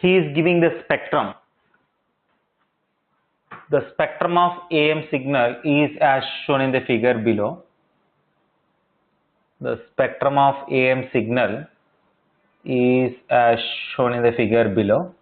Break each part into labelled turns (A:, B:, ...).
A: he is giving the spectrum. The spectrum of AM signal is as shown in the figure below. The spectrum of AM signal is as shown in the figure below.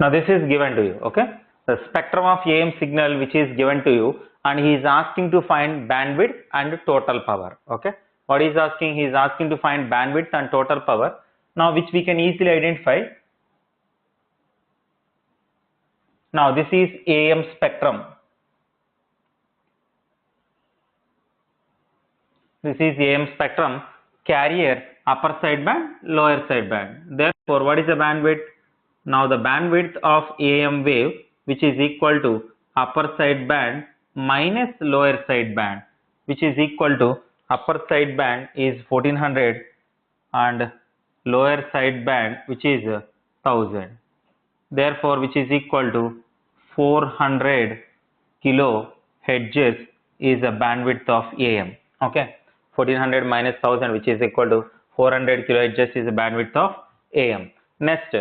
A: Now this is given to you, okay? The spectrum of AM signal which is given to you, and he is asking to find bandwidth and total power, okay? What he is asking? He is asking to find bandwidth and total power. Now which we can easily identify. Now this is AM spectrum. This is AM spectrum, carrier, upper sideband, lower sideband. Therefore, what is the bandwidth? Now the bandwidth of AM wave, which is equal to upper sideband minus lower sideband, which is equal to upper sideband is 1400 and lower sideband which is 1000. Therefore, which is equal to 400 kilohertz is the bandwidth of AM. Okay, 1400 minus 1000, which is equal to 400 kilohertz is the bandwidth of AM. Next,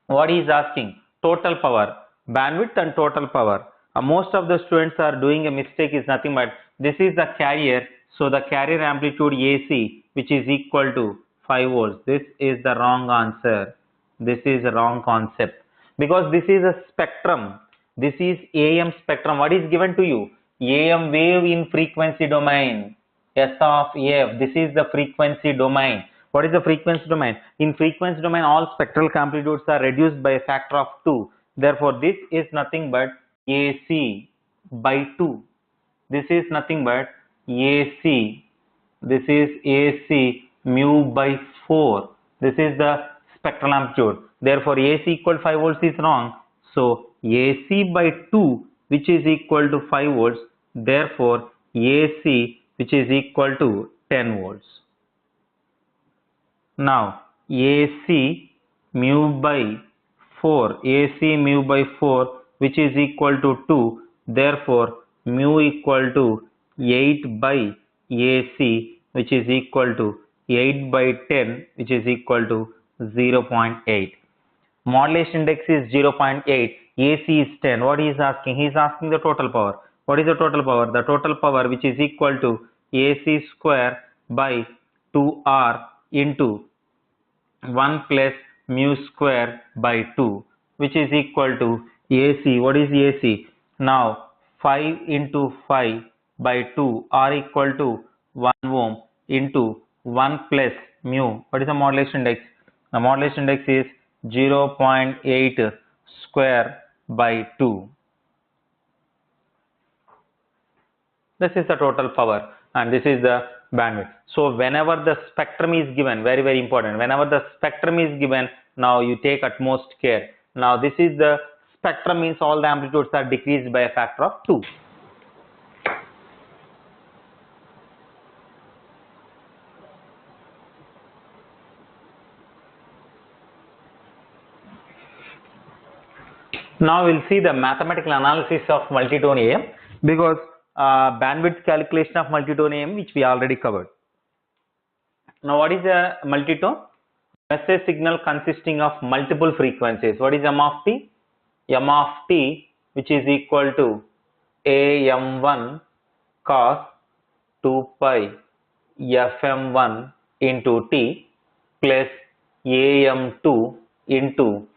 A: what he is asking? Total power, bandwidth and total power. Most of the students are doing a mistake, is nothing but this is the carrier. So the carrier amplitude AC, which is equal to 5 volts. This is the wrong answer. This is a wrong concept, because this is a spectrum. This is AM spectrum. What is given to you? AM wave in frequency domain. S of F. This is the frequency domain. What is the frequency domain? In frequency domain, all spectral amplitudes are reduced by a factor of 2. Therefore, this is nothing but AC by 2. This is nothing but AC. This is AC mu by 4. This is the spectral amplitude. Therefore, AC equal to 5 volts is wrong. So, AC by 2, which is equal to 5 volts. Therefore, AC which is equal to 10 volts. Now, AC mu by 4, AC mu by 4, which is equal to 2. Therefore, mu equal to 8 by AC, which is equal to 8 by 10, which is equal to 0.8. Modulation index is 0.8. AC is 10. What he is asking? He is asking the total power. What is the total power? The total power, which is equal to AC square by 2R into 1 plus mu square by 2, which is equal to AC. What is AC? Now 5 into 5 by 2, R equal to 1 ohm into 1 plus mu. What is the modulation index? The modulation index is 0.8 square by 2. This is the total power, and this is the bandwidth. So whenever the spectrum is given, very, very important, whenever the spectrum is given, now you take utmost care. Now this is the spectrum, means all the amplitudes are decreased by a factor of 2. Now we'll see the mathematical analysis of multitone AM, because bandwidth calculation of multitone AM, which we already covered. Now what is a multitone? Message signal consisting of multiple frequencies. What is M of T? M of T, which is equal to AM1 cos 2 pi FM1 into T plus AM2 into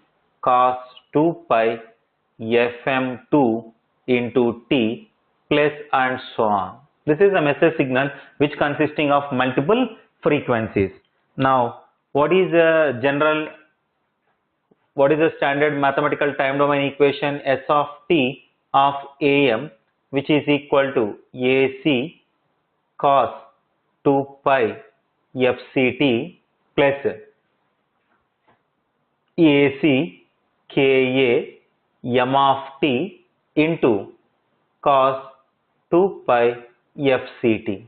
A: cos 2 pi FM2 into T plus and so on. This is a message signal which consisting of multiple frequencies. Now, what is the standard mathematical time domain equation? S of T of AM, which is equal to AC cos 2 pi FCT plus AC KA M of T into cos 2 pi fct.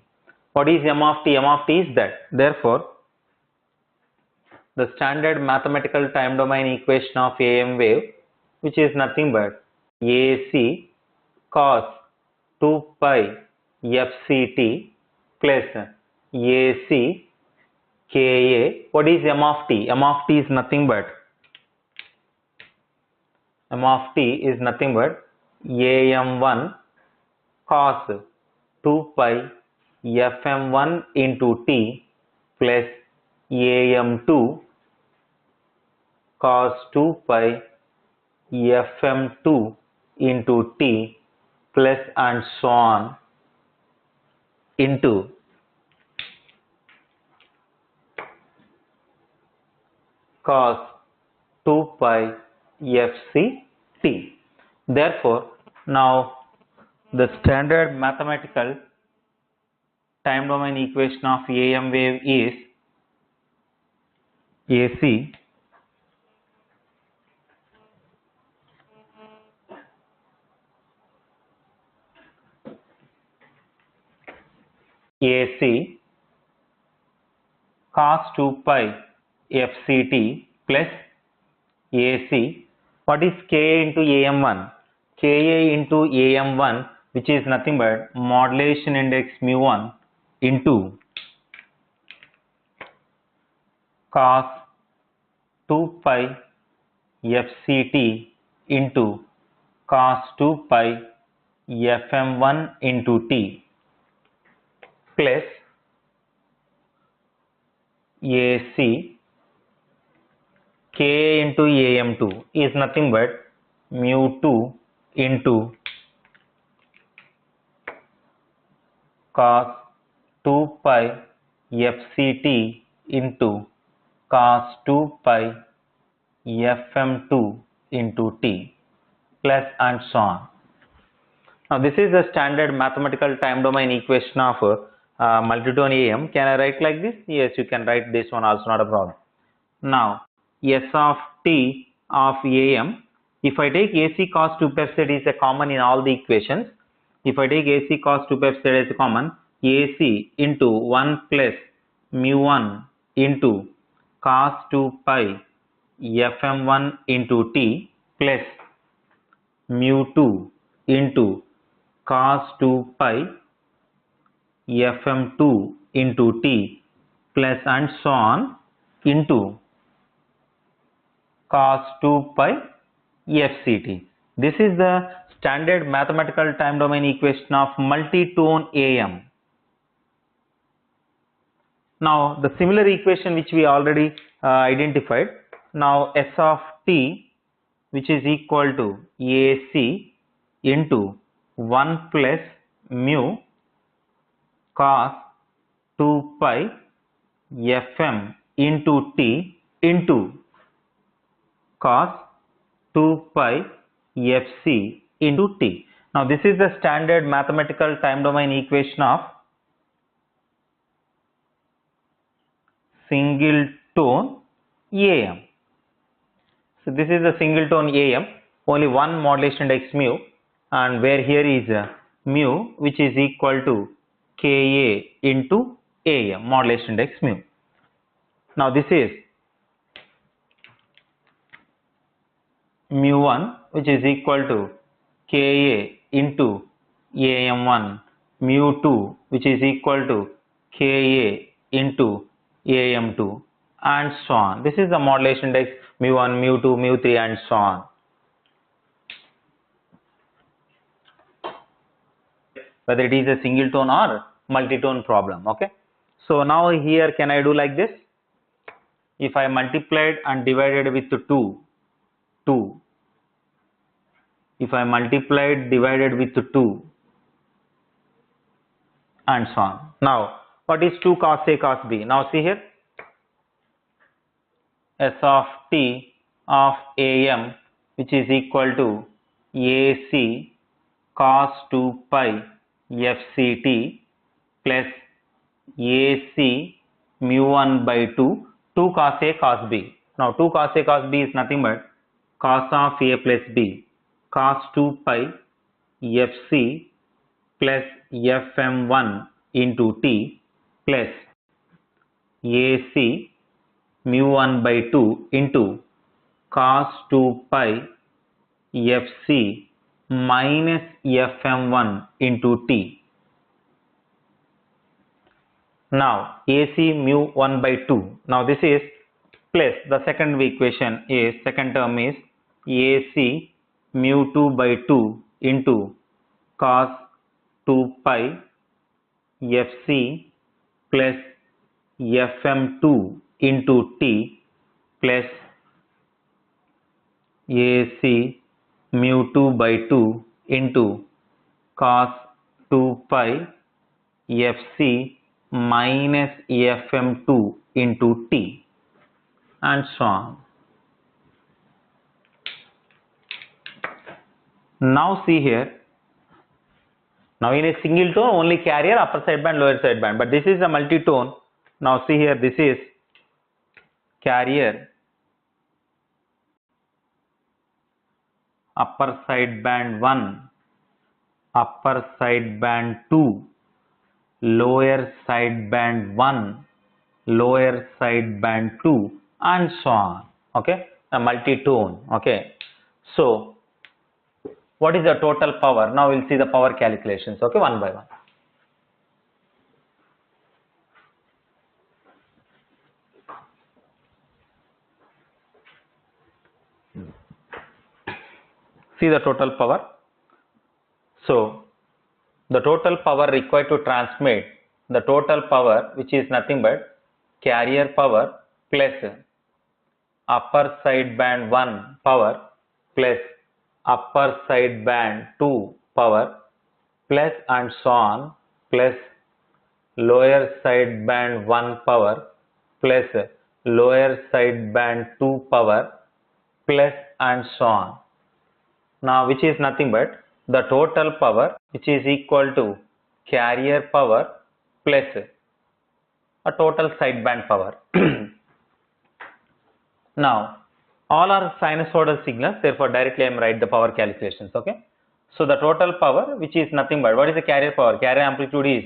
A: What is m of t? M of t is that. Therefore, the standard mathematical time domain equation of AM wave, which is nothing but AC cos 2 pi fct plus AC Ka. What is m of t? M of t is nothing but am1 cos 2 pi fm1 into t plus am2 cos 2 pi fm2 into t plus and so on into cos 2 pi fct. Therefore, now the standard mathematical time domain equation of AM wave is AC cos 2 pi fct plus AC. What is Ka into AM1? Ka into AM1, which is nothing but modulation index mu1 into cos 2 pi fct into cos 2 pi fm1 into t plus AC Ka into AM2 is nothing but mu2 into cos 2 pi fct into cos 2 pi fm2 into t plus and so on. Now this is the standard mathematical time domain equation of multitone AM. Can I write like this? Yes, you can write this one also, not a problem. Now S of t of AM, if I take AC cos 2 pi fct is a common in all the equations. If I take AC cos 2 pi fct as a common, AC into 1 plus mu1 into cos 2 pi fm1 into t plus mu2 into cos 2 pi fm2 into t plus and so on into cos 2 pi fct. This is the standard mathematical time domain equation of multitone AM. Now the similar equation which we already identified. Now S of t, which is equal to AC into 1 plus mu cos 2 pi fm into t into cos 2 pi fc into t. Now this is the standard mathematical time domain equation of single tone AM. So this is a single tone AM, only one modulation index mu, and where here is mu, which is equal to Ka into AM, modulation index mu. Now this is mu1, which is equal to Ka into AM1, mu2, which is equal to Ka into AM2, and so on. This is the modulation index mu1, mu2, mu3, and so on. Whether it is a single tone or multitone problem. Okay. So now here can I do like this? If I multiplied and divided with 2, if I multiplied divided with 2 and so on. Now what is 2 cos A cos B? Now see here, S of t of AM, which is equal to AC cos 2 pi fct plus AC mu1 by 2 cos A cos B. Now 2 cos A cos B is nothing but cos of A plus B cos 2 pi fc plus fm1 into t plus AC mu1 by 2 into cos 2 pi fc minus fm1 into t. Now AC mu1 by 2. Now this is plus the second equation is second term is AC mu2 by 2 into cos 2 pi fc plus fm2 into t plus AC mu2 by 2 into cos 2 pi fc minus fm2 into t and so on. Now see here, now in a single tone only carrier, upper side band, lower side band, but this is a multi-tone. Now see here, this is carrier, upper side band 1, upper side band 2, lower side band 1, lower side band 2 and so on. Okay, a multi-tone. Okay, so what is the total power? Now we'll see the power calculations. Okay, one by one. See the total power. So the total power required to transmit, the total power, which is nothing but carrier power plus upper side band 1 power plus upper side band 2 power plus and so on plus lower side band 1 power plus lower side band 2 power plus and so on. Now which is nothing but the total power, which is equal to carrier power plus a total sideband power. Now all are sinusoidal signals, therefore directly I am write the power calculations. Okay, so the total power, which is nothing but, what is the carrier power? Carrier amplitude is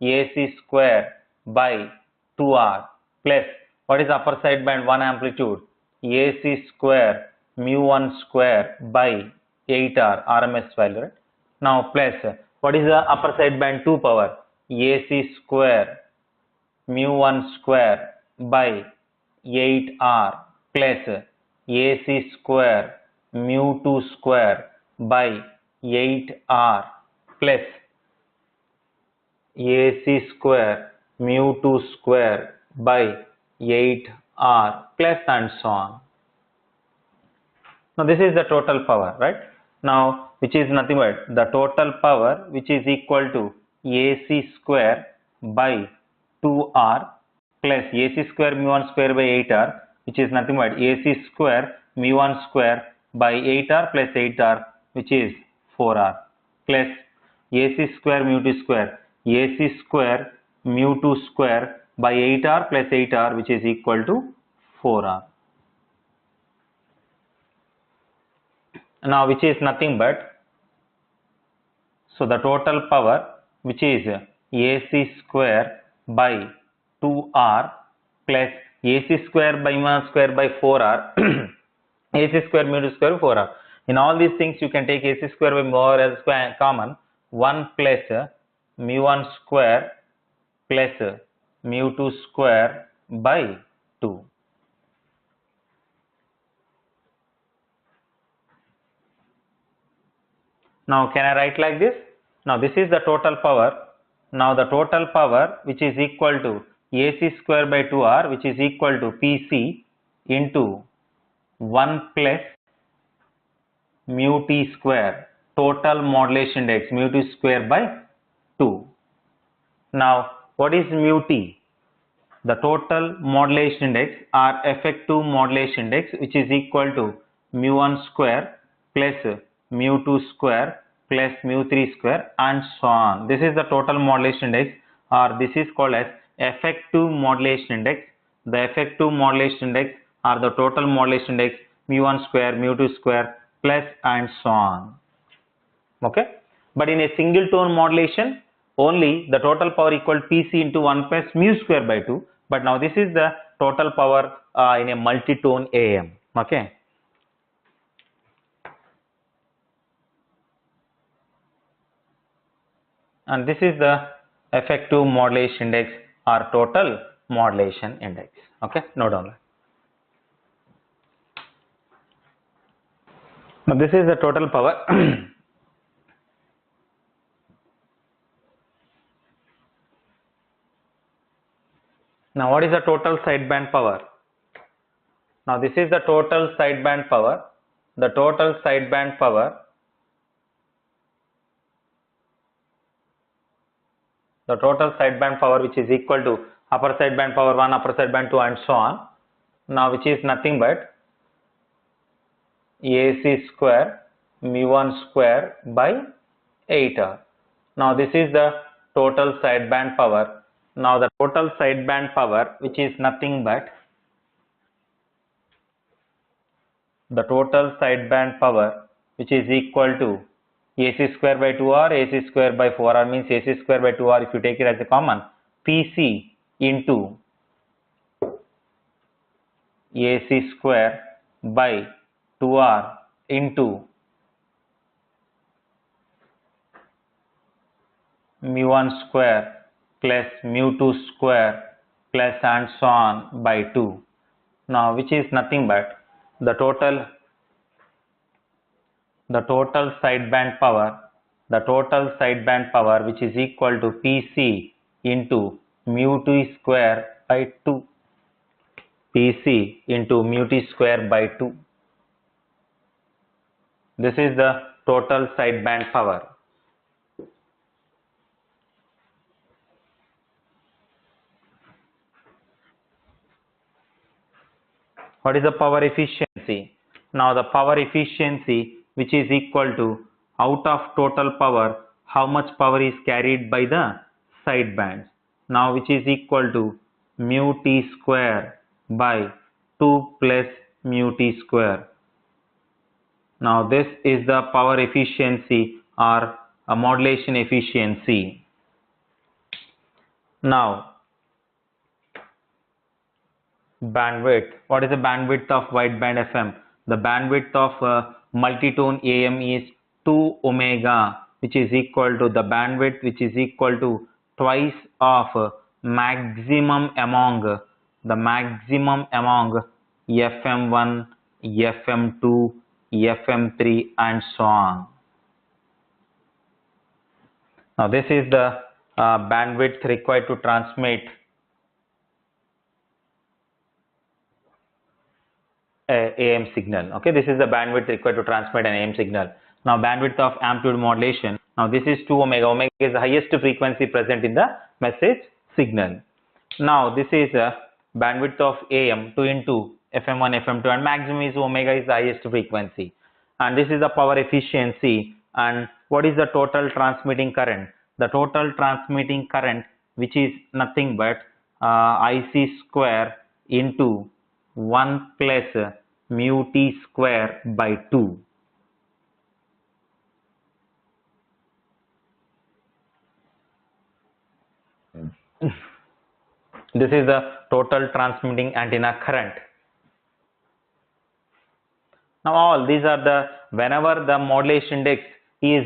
A: AC square by 2R plus what is upper sideband 1 amplitude? AC square mu1 square by 8R RMS value, right? Now plus what is the upper sideband 2 power? AC square mu1 square by 8R plus AC square mu2 square by 8R plus AC square mu2 square by 8R plus and so on. Now this is the total power, right? Now which is nothing but the total power, which is equal to AC square by 2R plus AC square mu1 square by 8R, which is nothing but AC square mu1 square by 8R plus 8R, which is 4R plus AC square mu2 square, AC square mu2 square by 8R plus 8R, which is equal to 4R. Now which is nothing but, so the total power, which is AC square by 2R plus AC square by mu1 square by 4R AC square mu2 square 4R. In all these things you can take AC square by more as square common, 1 plus mu1 square plus mu2 square by 2. Now can I write like this? Now this is the total power. Now the total power, which is equal to AC square by 2R, which is equal to PC into 1 plus mu t square, total modulation index mu t square by 2. Now what is mu t? The total modulation index or effective modulation index, which is equal to mu1 square plus mu2 square plus mu3 square and so on. This is the total modulation index, or this is called as effective modulation index. The effective modulation index or the total modulation index mu1 square mu2 square plus and so on. Okay, but in a single tone modulation, only the total power equal to PC into 1 plus mu square by 2. But now this is the total power in a multi-tone AM. Okay. And this is the effective modulation index or total modulation index. Okay, note down. Now this is the total power. Now what is the total sideband power? Now this is the total sideband power. The total sideband power. The total sideband power, which is equal to upper sideband power 1, upper sideband 2, and so on. Now which is nothing but AC square mu1 square by 8R. Now this is the total sideband power. Now the total sideband power, which is nothing but the total sideband power, which is equal to AC square by 2R, AC square by 4R, means AC square by 2R, if you take it as a common, PC into AC square by 2R into mu1 square plus mu2 square plus and so on by 2. Now which is nothing but the total sideband power, which is equal to PC into mu2 square by 2. PC into mu2 square by 2. This is the total sideband power. What is the power efficiency? Now the power efficiency, which is equal to out of total power, how much power is carried by the sidebands. Now which is equal to mu t square by 2 plus mu t square. Now this is the power efficiency or a modulation efficiency. Now bandwidth. What is the bandwidth of wideband FM? The bandwidth of multitone AM is 2 omega, which is equal to the bandwidth, which is equal to twice of maximum among FM1, FM2, FM3 and so on. Now this is the bandwidth required to transmit AM signal. Okay, this is the bandwidth required to transmit an AM signal. Now bandwidth of amplitude modulation. Now this is 2 omega. Omega is the highest frequency present in the message signal. Now this is a bandwidth of AM 2 into FM1, FM2, and maximum is omega is the highest frequency. And this is the power efficiency. And what is the total transmitting current? The total transmitting current, which is nothing but IC square into 1 plus mu t square by 2. This is the total transmitting antenna current. Now all these are the, whenever the modulation index is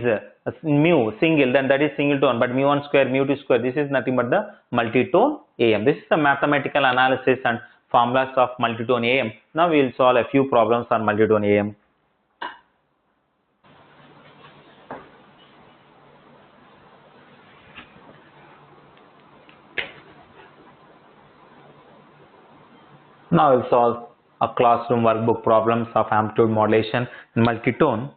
A: mu single, then that is single tone, but mu1 square, mu2 square, this is nothing but the multitone AM. This is the mathematical analysis and formulas of multitone AM. Now we will solve a few problems on multitone AM. Now we will solve a classroom workbook problems of amplitude modulation and multitone.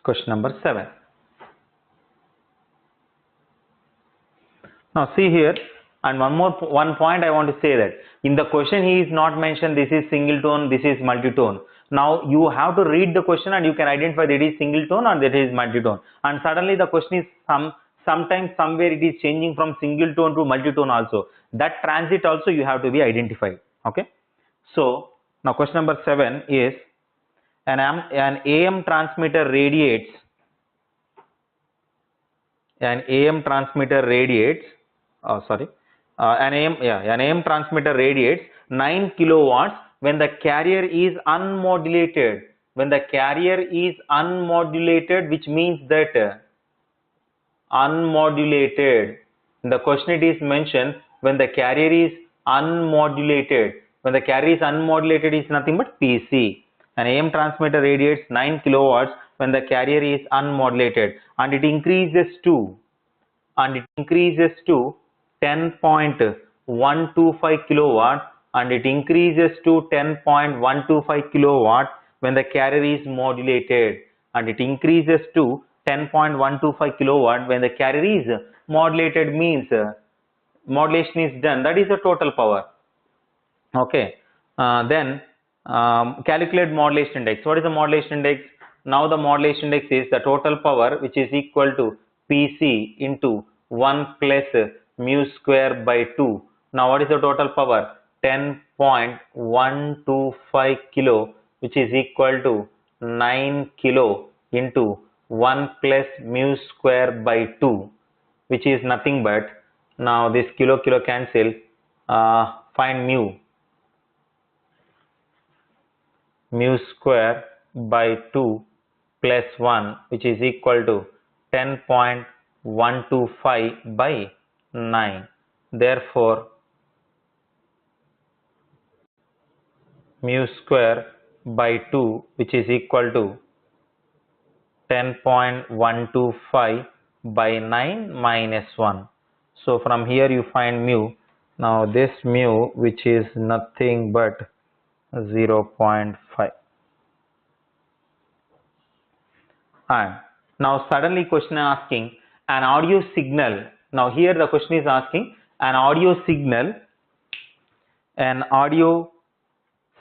A: Question number 7. Now see here, and one point I want to say that in the question he is not mentioned this is single tone, this is multitone. Now you have to read the question and you can identify that it is single tone or that it is multitone. And suddenly the question is sometimes somewhere it is changing from single tone to multitone also. That transit also you have to be identified. Okay. So now question number 7 is an AM transmitter radiates an AM transmitter radiates an AM transmitter radiates 9 kilowatts when the carrier is unmodulated. When the carrier is unmodulated, which means that unmodulated, in the question it is mentioned when the carrier is unmodulated. When the carrier is unmodulated is nothing but PC. An AM transmitter radiates 9 kilowatts when the carrier is unmodulated, and it increases to 10.125 kilowatt, and it increases to 10.125 kilowatt when the carrier is modulated, and it increases to 10.125 kilowatt when the carrier is modulated, means modulation is done. That is the total power. Okay. Then calculate modulation index. What is the modulation index? Now the modulation index is the total power, which is equal to PC into 1 plus mu square by 2. Now what is the total power? 10.125 kilo, which is equal to 9 kilo into 1 plus mu square by 2, which is nothing but, now this kilo cancel, find mu square by 2 plus 1, which is equal to 10.125 by 9. Therefore, mu square by 2, which is equal to 10.125 by 9 minus 1. So from here you find mu. Now this mu, which is nothing but 0.5. And now suddenly question asking an audio signal. Now here the question is asking an audio signal, an audio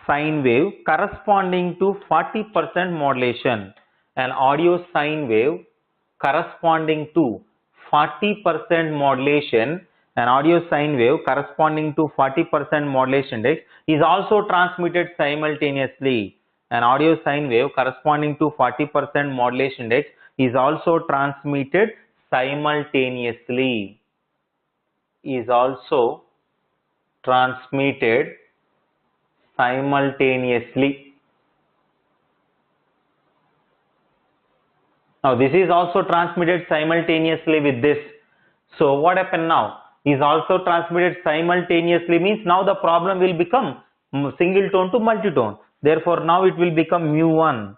A: sine wave corresponding to 40% modulation. An audio sine wave corresponding to 40% modulation, an audio sine wave corresponding to 40% modulation index is also transmitted simultaneously. An audio sine wave corresponding to 40% modulation index is also transmitted simultaneously. Is also transmitted simultaneously. Now this is also transmitted simultaneously with this. So what happened now? Is also transmitted simultaneously means now the problem will become single tone to multitone. Therefore now it will become mu1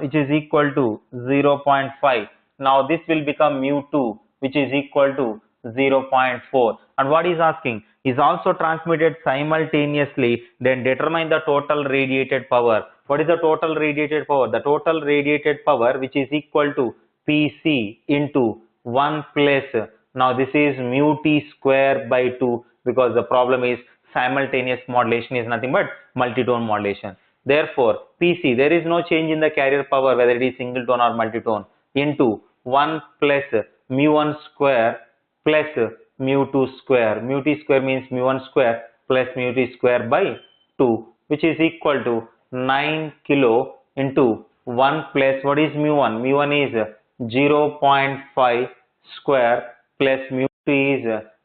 A: which is equal to 0.5. Now this will become mu2 which is equal to 0.4. And what is asking? Is also transmitted simultaneously, then determine the total radiated power. What is the total radiated power? The total radiated power, which is equal to PC into 1 plus, now this is mu t square by 2, because the problem is simultaneous modulation is nothing but multitone modulation. Therefore PC, there is no change in the carrier power whether it is single tone or multitone, into 1 plus mu1 square plus mu2 square. Mu t square means mu1 square plus mu t square by 2, which is equal to 9 kilo into 1 plus, what is mu1? Mu1 is 0.5 square plus mu t is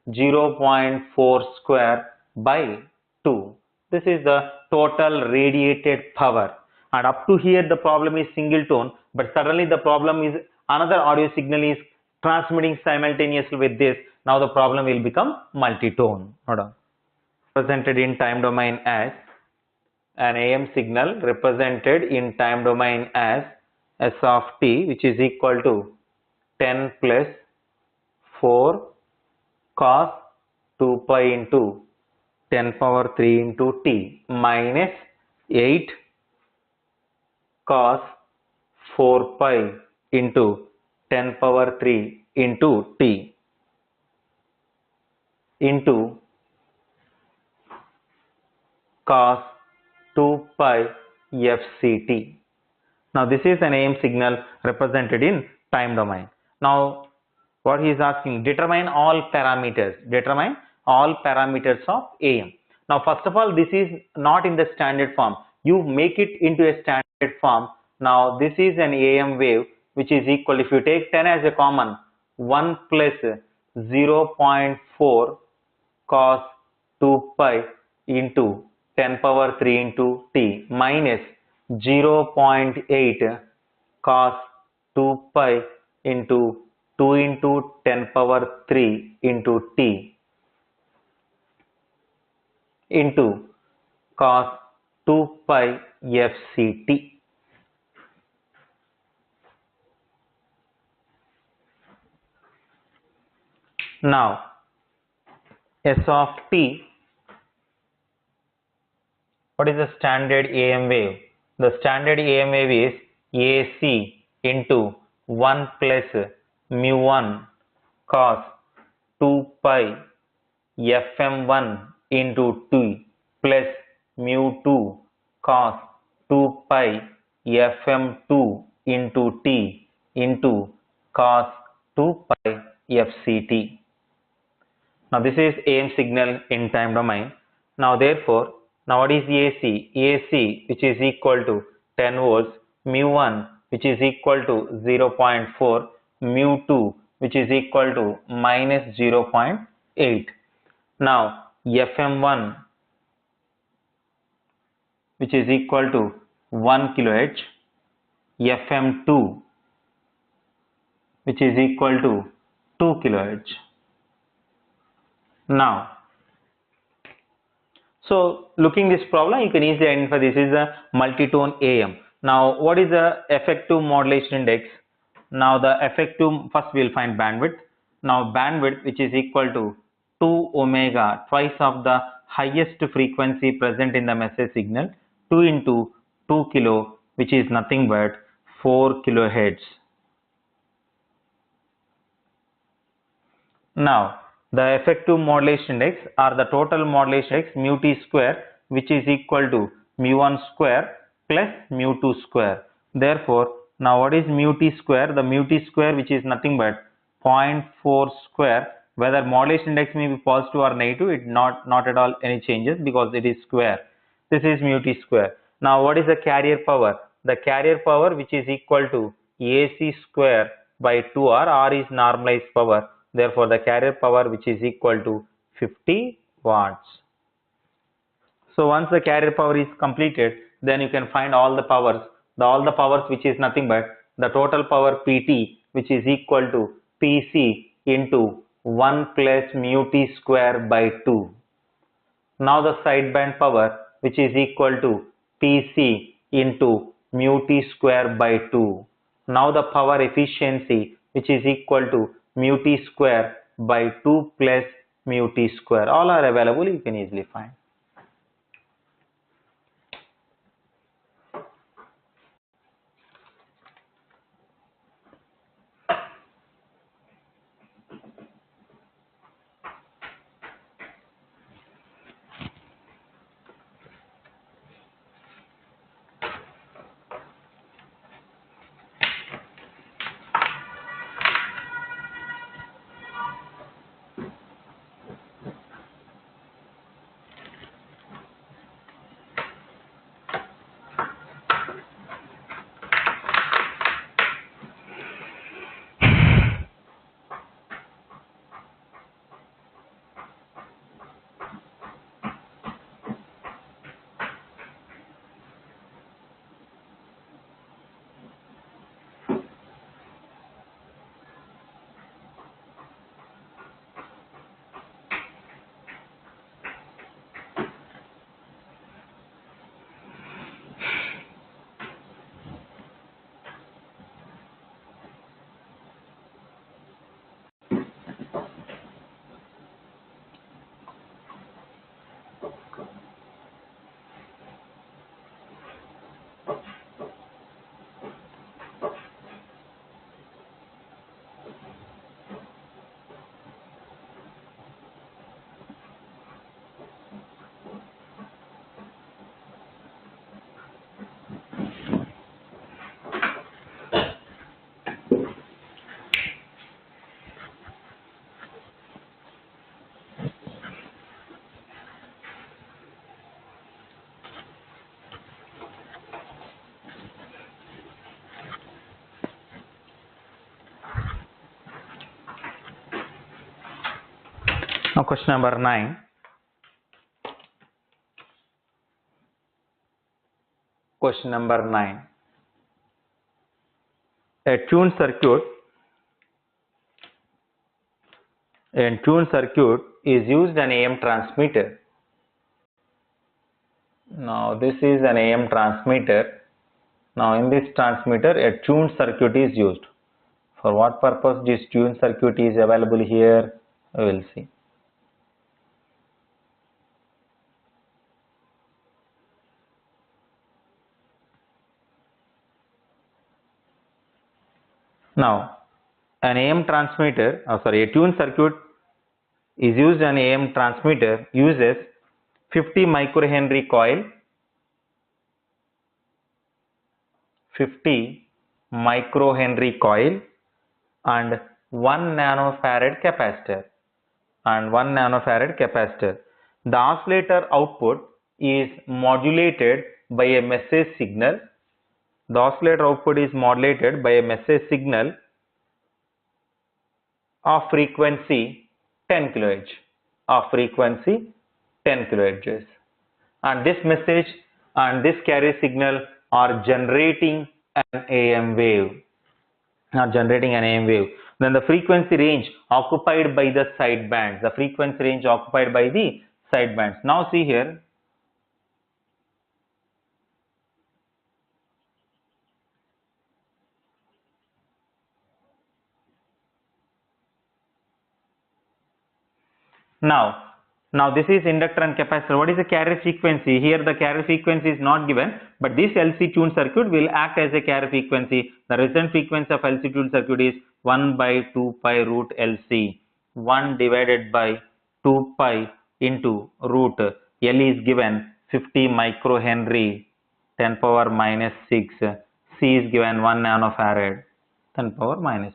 A: 0.4 square by 2. This is the total radiated power. And up to here the problem is single tone, but suddenly the problem is another audio signal is transmitting simultaneously with this. Now the problem will become multitone. Represented in time domain as an AM signal, represented in time domain as S of t, which is equal to 10 plus 4 cos 2 pi into 10 power 3 into t minus 8 cos 4 pi into 10 power 3 into t into cos 2 pi fct. Now this is an AM signal represented in time domain. Now what he is asking, determine all parameters. Determine all parameters of AM. Now first of all, this is not in the standard form. You make it into a standard form. Now this is an AM wave which is equal, if you take 10 as a common, 1 plus 0.4 cos 2 pi into 10 power 3 into t minus 0.8 cos 2 pi into 2 into 10 power 3 into t into cos 2 pi fct. Now S of t, what is the standard AM wave? The standard AM wave is AC into 1 plus mu1 cos 2 pi fm1 into t plus mu2 cos 2 pi fm2 into t into cos 2 pi fct. Now this is AM signal in time domain. Now therefore, now what is AC? AC which is equal to 10 volts, mu1 which is equal to 0.4, mu2 which is equal to minus 0.8. Now FM1 which is equal to 1 kHz, FM2 which is equal to 2 kHz. Now, so looking this problem, you can easily identify this is a multitone AM. Now, what is the effective modulation index? Now, the effective, first we will find bandwidth. Now, bandwidth which is equal to 2 omega, twice of the highest frequency present in the message signal, 2 into 2 kilo, which is nothing but 4 kilohertz. Now, the effective modulation index or the total modulation index mu t square, which is equal to mu1 square plus mu2 square. Therefore, now what is mu t square? The mu t square which is nothing but 0.4 square. Whether modulation index may be positive or negative, it not at all any changes because it is square. This is mu t square. Now what is the carrier power? The carrier power which is equal to AC square by 2R. R is normalized power. Therefore, the carrier power which is equal to 50 watts. So once the carrier power is completed, then you can find all the powers. All the powers which is nothing but the total power PT which is equal to PC into 1 plus mu t square by 2. Now the sideband power which is equal to PC into mu t square by 2. Now the power efficiency which is equal to mu t square by 2 plus mu t square. All are available, you can easily find. Now question number 9. Question number 9. A tuned circuit is used an AM transmitter. Now this is an AM transmitter. Now in this transmitter a tuned circuit is used. For what purpose this tuned circuit is available here, we will see. Now an AM transmitter, a tuned circuit is used an AM transmitter uses 50 microhenry coil, 50 microhenry coil and 1 nanofarad capacitor The oscillator output is modulated by a message signal. The oscillator output is modulated by a message signal of frequency 10 kHz. And this message and this carrier signal are generating an AM wave. Then the frequency range occupied by the sidebands. Now see here. Now this is inductor and capacitor. What is the carrier frequency? Here the carrier frequency is not given, but this LC tuned circuit will act as a carrier frequency. The resonant frequency of LC tuned circuit is 1 by 2 pi root LC. 1 divided by 2 pi into root. L is given 50 microhenry 10 power minus 6. C is given 1 nanofarad 10 power minus.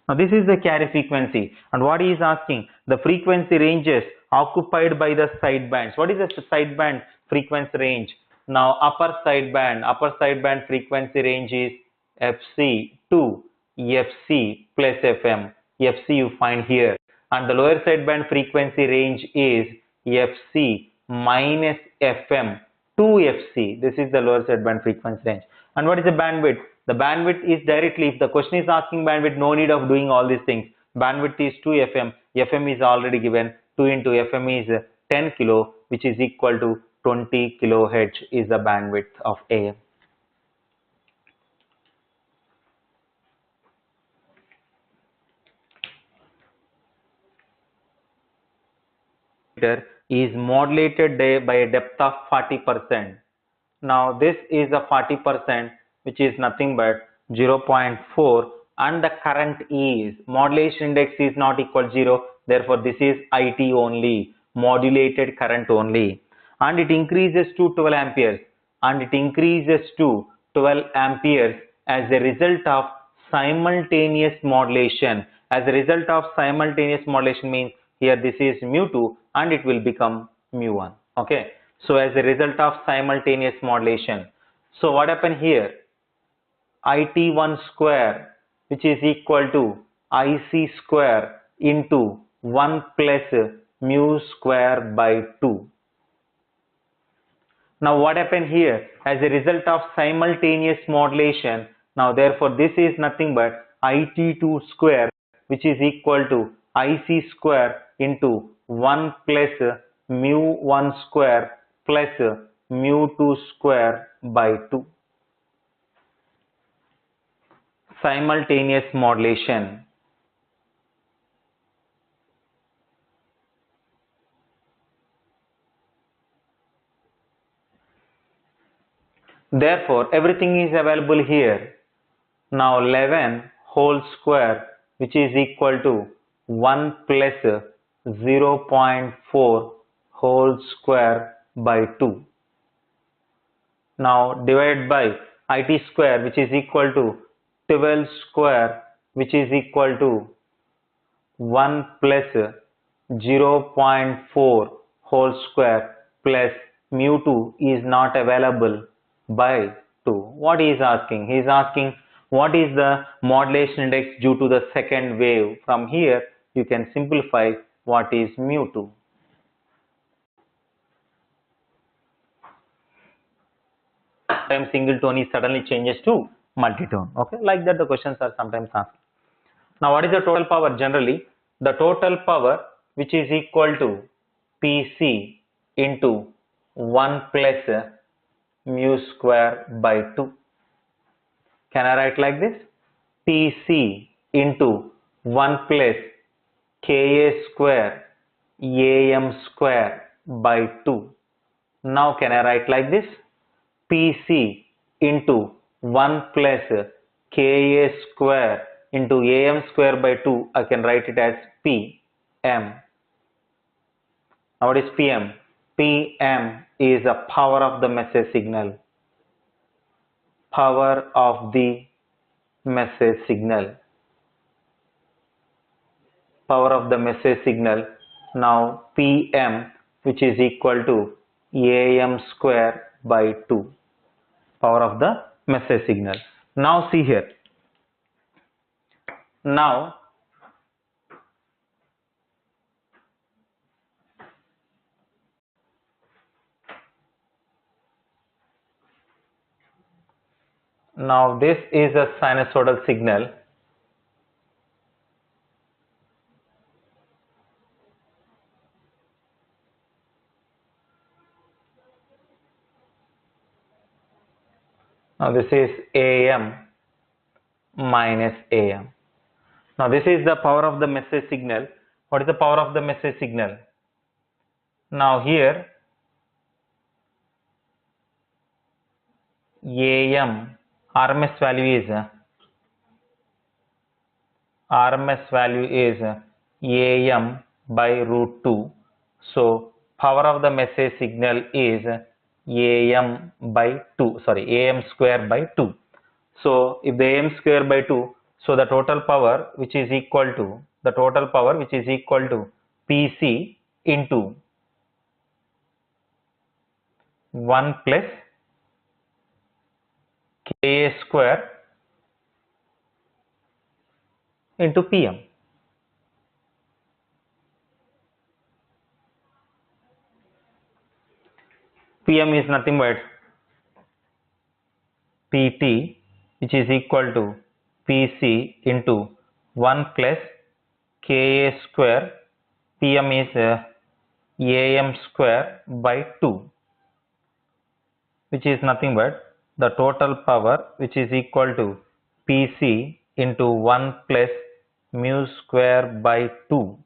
A: Now this is the carrier frequency, and what he is asking, the frequency ranges occupied by the sidebands. What is the sideband frequency range? Now upper sideband frequency range is FC to FC plus FM. FC you find here, and the lower sideband frequency range is FC minus FM to FC. This is the lower sideband frequency range. And what is the bandwidth? The bandwidth is directly, if the question is asking bandwidth, no need of doing all these things. Bandwidth is 2 FM. FM is already given. 2 into FM is 10 kilo, which is equal to 20 kilohertz is the bandwidth of AM. Is modulated by a depth of 40%. Now this is a 40%, which is nothing but 0.4, and the current is, modulation index is not equal to 0, therefore this is IT only, modulated current only, and it increases to 12 amperes, as a result of simultaneous modulation. Means here this is mu2 and it will become mu1. Okay, so as a result of simultaneous modulation, so what happened here? IT1 square, which is equal to IC square into 1 plus mu square by 2. Now what happened here? As a result of simultaneous modulation, now therefore this is nothing but IT2 square, which is equal to IC square into 1 plus mu1 square plus mu2 square by 2. Simultaneous modulation. Therefore everything is available here. Now 11 whole square, which is equal to 1 plus 0.4 whole square by 2. Now divided by IT square, which is equal to 12 square, which is equal to 1 plus 0.4 whole square plus mu2 is not available by 2. What he is asking? He is asking what is the modulation index due to the second wave. From here you can simplify what is mu2? Sometimes single tone is suddenly changes to multitone. Okay, like that the questions are sometimes asked. Now what is the total power? Generally the total power which is equal to Pc into 1 plus mu square by 2. Can I write like this? Pc into 1 plus Ka square Am square by 2. Now can I write like this? Pc into 1 plus Ka square into Am square by 2. I can write it as Pm. Now what is Pm? Pm is the power of the message signal. Power of the message signal. Power of the message signal. Now Pm, which is equal to Am square by 2. Power of the message signal. Now see here. Now this is a sinusoidal signal. Now this is Am minus Am. Now this is the power of the message signal. What is the power of the message signal? Now here Am RMS value is Am by root 2. So power of the message signal is Am by 2. Sorry, Am square by 2. So if the Am square by 2, so the total power which is equal to Pc into 1 plus Ka square into Pm. Pm is nothing but Pt, which is equal to Pc into 1 plus Ka square. Pm is Am square by 2, which is nothing but the total power which is equal to Pc into 1 plus mu square by 2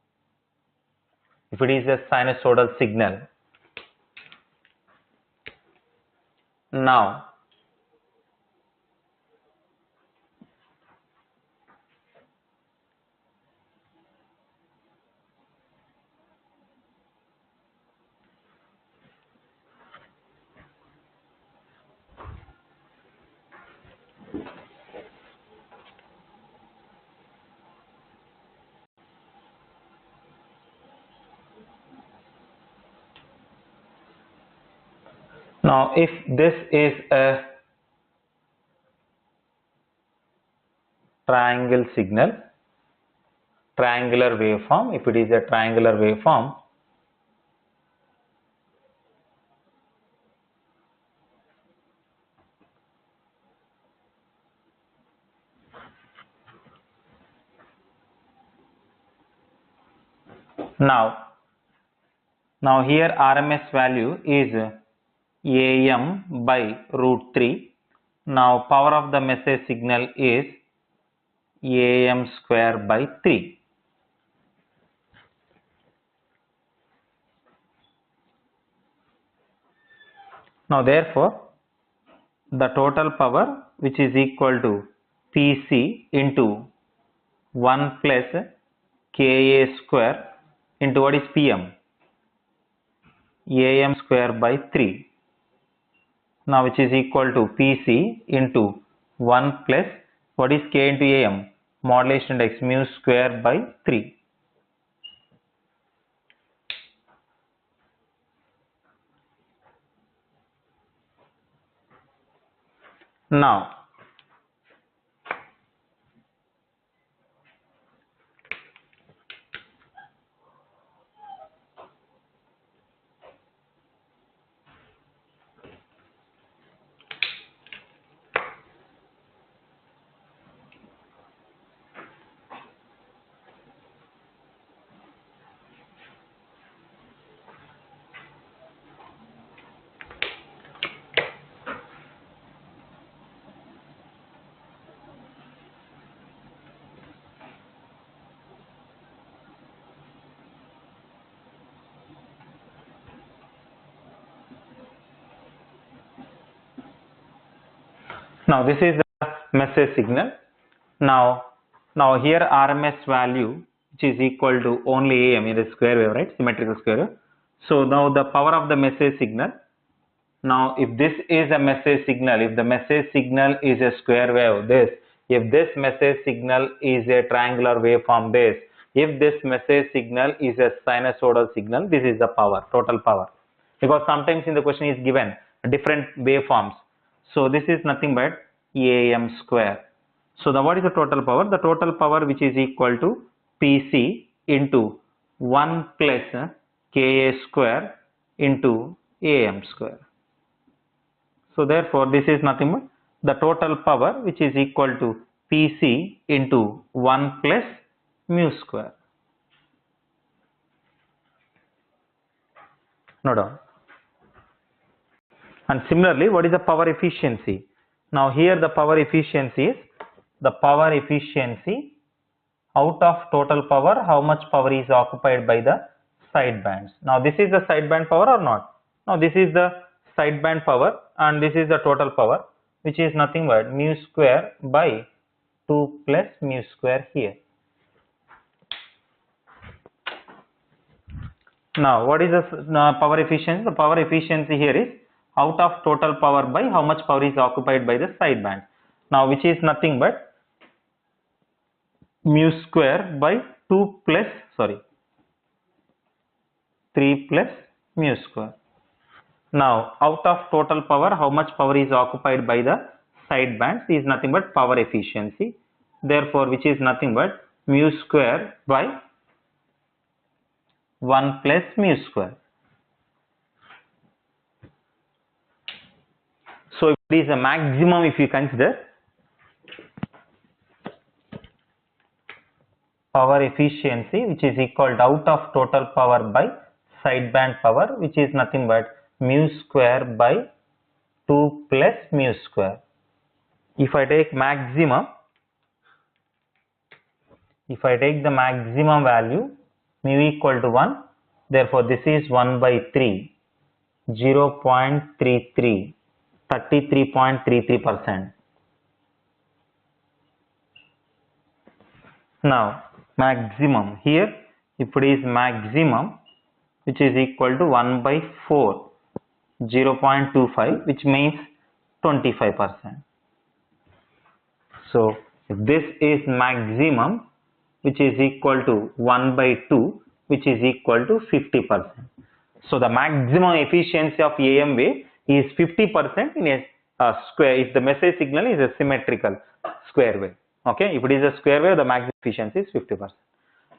A: if it is a sinusoidal signal. Now if this is a triangle signal, triangular waveform, if it is a triangular waveform, now here RMS value is Am by root 3. Now power of the message signal is Am square by 3. Now therefore the total power which is equal to Pc into 1 plus Ka square into what is Pm? Am square by 3. Now which is equal to Pc into 1 plus what is K into Am? Modulation index mu square by 3. Now Now this is the message signal. Now here RMS value, which is equal to only AM, it is square wave, right? Symmetrical square wave. So now the power of the message signal. Now if this is a message signal, if the message signal is a square wave, if this message signal is a triangular waveform, if this message signal is a sinusoidal signal, this is the power, total power. Because sometimes in the question is given different waveforms. So this is nothing but AM square. So what is the total power? The total power, which is equal to PC into 1 plus Ka square into AM square. So therefore this is nothing but the total power, which is equal to PC into 1 plus mu square. Note down. And similarly, what is the power efficiency? Now here the power efficiency is the power efficiency out of total power, how much power is occupied by the sidebands. Now this is the sideband power or not? Now this is the sideband power and this is the total power, which is nothing but mu square by 2 plus mu square here. Now what is the power efficiency? The power efficiency here is out of total power by how much power is occupied by the sideband. Now which is nothing but mu square by 3 plus mu square. Now out of total power, how much power is occupied by the sidebands is nothing but power efficiency. Therefore which is nothing but mu square by 1 plus mu square. So if it is a maximum, if you consider power efficiency, which is equal to out of total power by sideband power, which is nothing but mu square by 2 plus mu square. If I take maximum, if I take the maximum value mu equal to 1, therefore this is 1 by 3, 0.33, 33.33%. Now maximum here, if it is maximum, which is equal to 1 by 4, 0.25, which means 25%. So if this is maximum, which is equal to 1 by 2, which is equal to 50%. So the maximum efficiency of AM wave is 50% in a square, if the message signal is a symmetrical square wave. Okay, if it is a square wave, the maximum efficiency is 50%.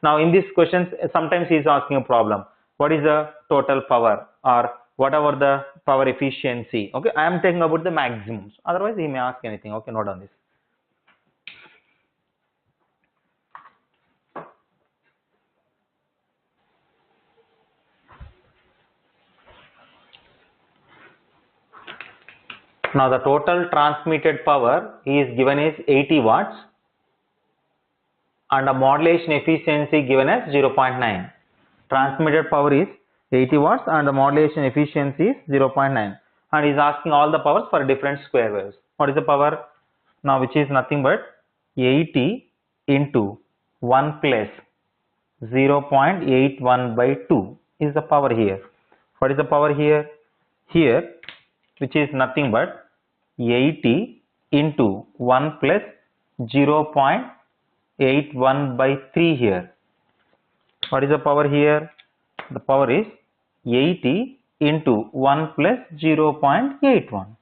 A: Now in these questions, sometimes he is asking a problem. What is the total power or whatever the power efficiency? Okay, I am talking about the maximums. Otherwise, he may ask anything. Okay, note on this. Now the total transmitted power is given as 80 watts and a modulation efficiency given as 0.9. Transmitted power is 80 watts and the modulation efficiency is 0.9, and is asking all the powers for different square waves. What is the power? Now which is nothing but 80 into 1 plus 0.81 by 2 is the power here. What is the power here? Here, which is nothing but 80 into 1 plus 0.81 by 3 here. What is the power here? The power is 80 into 1 plus 0.81.